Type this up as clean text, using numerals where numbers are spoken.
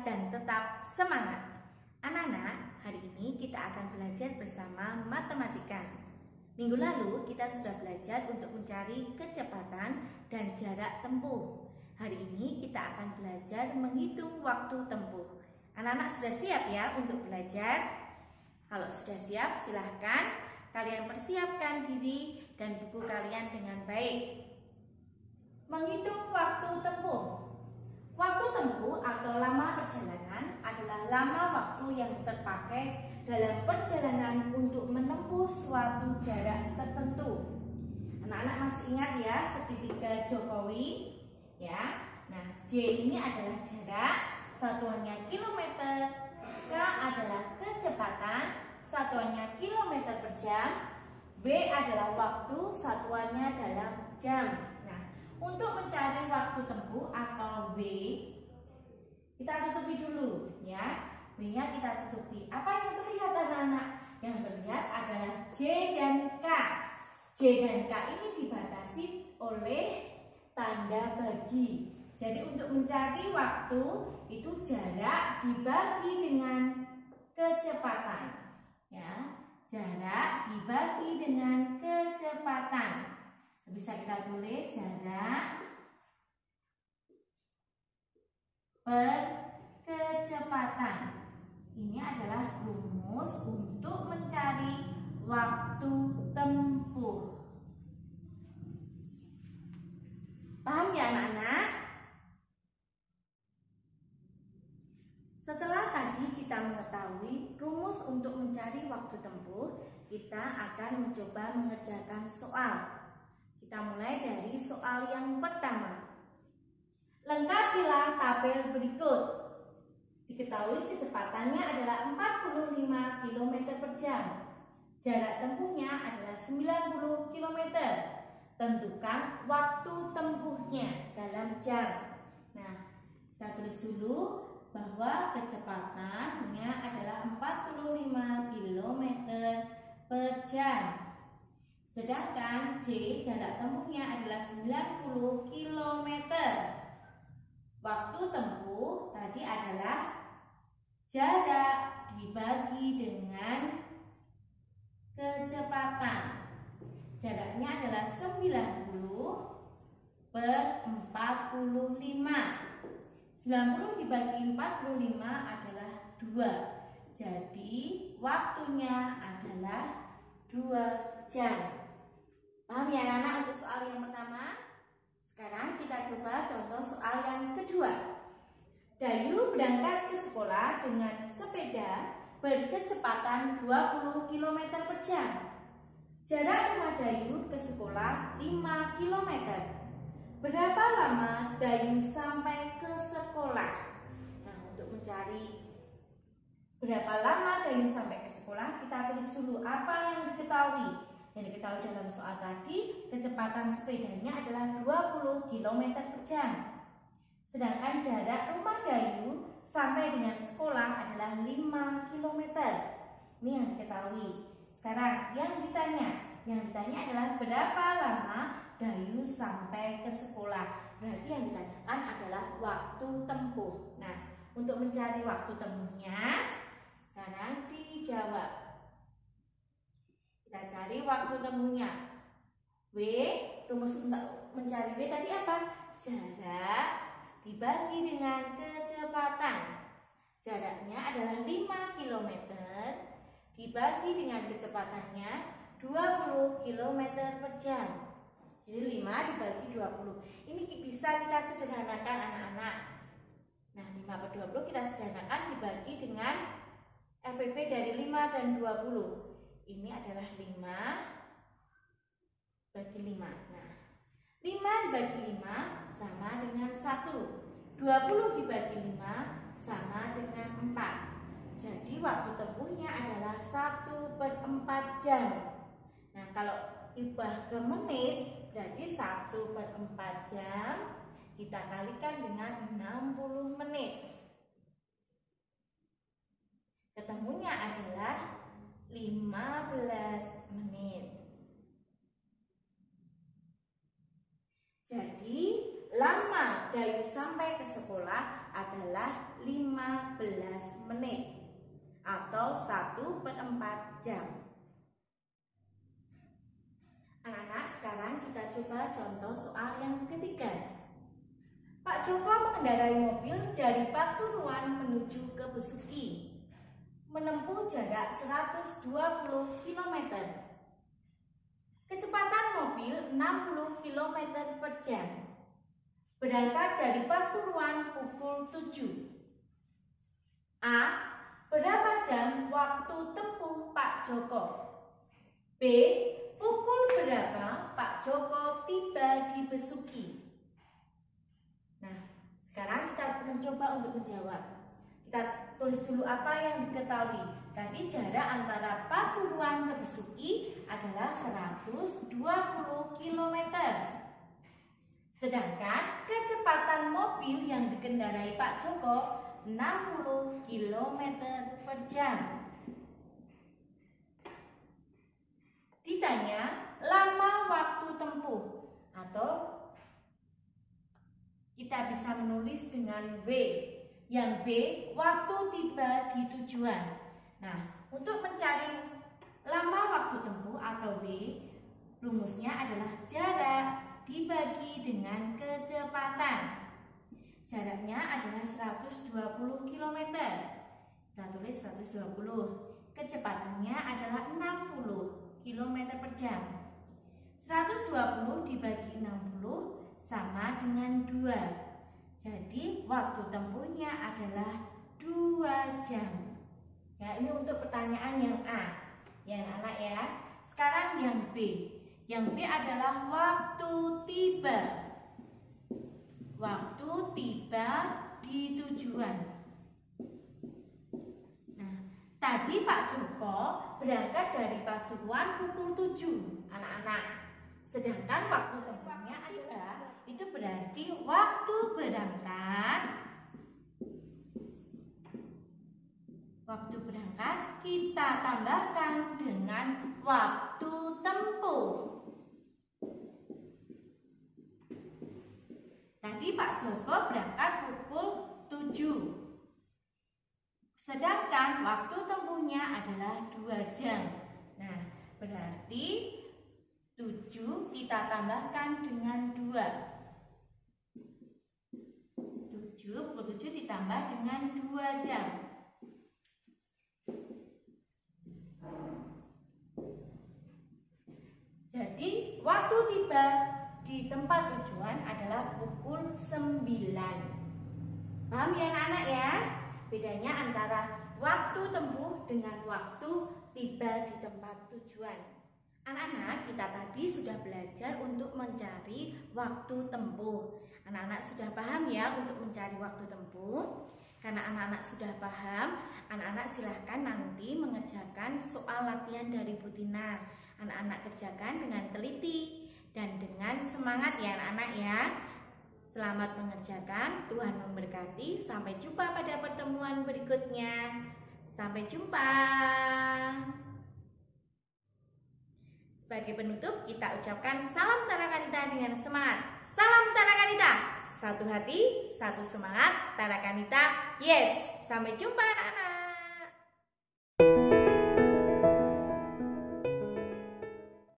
bahagia dan tetap semangat. Anak-anak, hari ini kita akan belajar bersama matematika. Minggu lalu kita sudah belajar untuk mencari kecepatan dan jarak tempuh. Hari ini kita akan belajar menghitung waktu tempuh. Anak-anak sudah siap ya untuk belajar? Kalau sudah siap, silahkan kalian persiapkan diri dan buku kalian dengan baik. Menghitung waktu tempuh. Waktu tempuh atau lama perjalanan adalah lama waktu yang terpakai dalam perjalanan untuk menempuh suatu jarak tertentu. Anak-anak masih ingat ya segitiga Jokowi? Ya. Nah, J ini adalah jarak, satuannya kilometer. K adalah kecepatan, satuannya kilometer per jam. W adalah waktu, satuannya dalam jam. Untuk mencari waktu tempuh atau W, kita tutupi dulu ya. W-nya kita tutupi. Apa yang terlihat anak-anak? Yang terlihat adalah J dan K. J dan K ini dibatasi oleh tanda bagi. Jadi untuk mencari waktu itu jarak dibagi dengan kecepatan. Ya, jarak dibagi dengan kecepatan. Bisa kita tulis jarak per kecepatan. Ini adalah rumus untuk mencari waktu tempuh. Paham ya anak-anak? Setelah tadi kita mengetahui rumus untuk mencari waktu tempuh, kita akan mencoba mengerjakan soal. Kita mulai dari soal yang pertama. Lengkapilah tabel berikut. Diketahui kecepatannya adalah 45 km per jam. Jarak tempuhnya adalah 90 km. Tentukan waktu tempuhnya dalam jam. Nah, kita tulis dulu bahwa kecepatannya adalah 45 km per jam. Sedangkan J jarak tempuhnya adalah 90 km. Waktu tempuh tadi adalah jarak dibagi dengan kecepatan. Jaraknya adalah 90 per 45. 90 dibagi 45 adalah 2. Jadi waktunya adalah 2 jam. Paham ya anak-anak untuk soal yang pertama? Sekarang kita coba contoh soal yang kedua. Dayu berangkat ke sekolah dengan sepeda berkecepatan 20 km per jam. Jarak rumah Dayu ke sekolah 5 km. Berapa lama Dayu sampai ke sekolah? Nah, untuk mencari berapa lama Dayu sampai ke sekolah, kita tulis dulu apa yang diketahui. Yang diketahui dalam soal tadi, kecepatan sepedanya adalah 20 km per jam. Sedangkan jarak rumah Dayu sampai dengan sekolah adalah 5 km. Ini yang diketahui. Sekarang yang ditanya adalah berapa lama Dayu sampai ke sekolah. Berarti yang ditanyakan adalah waktu tempuh. Nah, untuk mencari waktu tempuhnya, sekarang dijawab. Kita cari waktu tempuhnya. W, rumus untuk mencari W tadi apa? Jarak dibagi dengan kecepatan. Jaraknya adalah 5 km dibagi dengan kecepatannya 20 km per jam. Jadi 5 dibagi 20. Ini bisa kita sederhanakan anak-anak. Nah, 5 per 20 kita sederhanakan dibagi dengan FPP dari 5 dan 20. Ini adalah 5 bagi 5. Nah, 5 dibagi 5 sama dengan 1. 20 dibagi 5 sama dengan 4. Jadi waktu tempuhnya adalah 1/4 jam. Nah, kalau diubah ke menit, berarti 1/4 jam kita kalikan dengan 60 menit. Ketemunya adalah 15 menit. Jadi lama Dayu sampai ke sekolah adalah 15 menit atau 1/4 jam. Anak-anak, sekarang kita coba contoh soal yang ketiga. Pak Joko mengendarai mobil dari Pasuruan menuju ke Besuki, menempuh jarak 120 km. Kecepatan mobil 60 km per jam. Berangkat dari Pasuruan pukul 7. A. Berapa jam waktu tempuh Pak Joko? B. Pukul berapa Pak Joko tiba di Besuki? Nah, sekarang kita mencoba untuk menjawab. Kita tulis dulu apa yang diketahui. Tadi jarak antara Pasuruan ke Besuki adalah 120 km. Sedangkan kecepatan mobil yang dikendarai Pak Joko 60 km per jam. Ditanya lama waktu tempuh, atau kita bisa menulis dengan W. Yang B, waktu tiba di tujuan. Nah, untuk mencari lama waktu tempuh atau W, rumusnya adalah jarak dibagi dengan kecepatan. Jaraknya adalah 120 km. Kita tulis 120. Kecepatannya adalah 60 km per jam. 120 dibagi 60 sama dengan 2. Jadi waktu tempuhnya adalah 2 jam. Ya, ini untuk pertanyaan yang A. Ya anak ya. Sekarang yang B. Yang B adalah waktu tiba. Waktu tiba di tujuan. Nah, tadi Pak Joko berangkat dari Pasuruan pukul 7, anak-anak. Sedangkan waktu tempuhnya adalah, itu berarti waktu berangkat. Waktu berangkat kita tambahkan dengan waktu tempuh. Tadi Pak Joko berangkat pukul 7. Sedangkan waktu tempuhnya adalah 2 jam. Nah, berarti 7 kita tambahkan dengan 2. 7 ditambah dengan 2 jam. Jadi waktu tiba di tempat tujuan adalah pukul 9. Paham ya anak-anak ya? Bedanya antara waktu tempuh dengan waktu tiba di tempat tujuan. Anak-anak, kita tadi sudah belajar untuk mencari waktu tempuh. Anak-anak sudah paham ya untuk mencari waktu tempuh? Karena anak-anak sudah paham, anak-anak silahkan nanti mengerjakan soal latihan dari Bu Tina. Anak-anak kerjakan dengan teliti dan dengan semangat ya anak-anak ya. Selamat mengerjakan, Tuhan memberkati. Sampai jumpa pada pertemuan berikutnya. Sampai jumpa. Sebagai penutup, kita ucapkan salam Tarakanita dengan semangat. Salam Tarakanita, satu hati, satu semangat, Tarakanita, yes. Sampai jumpa anak-anak.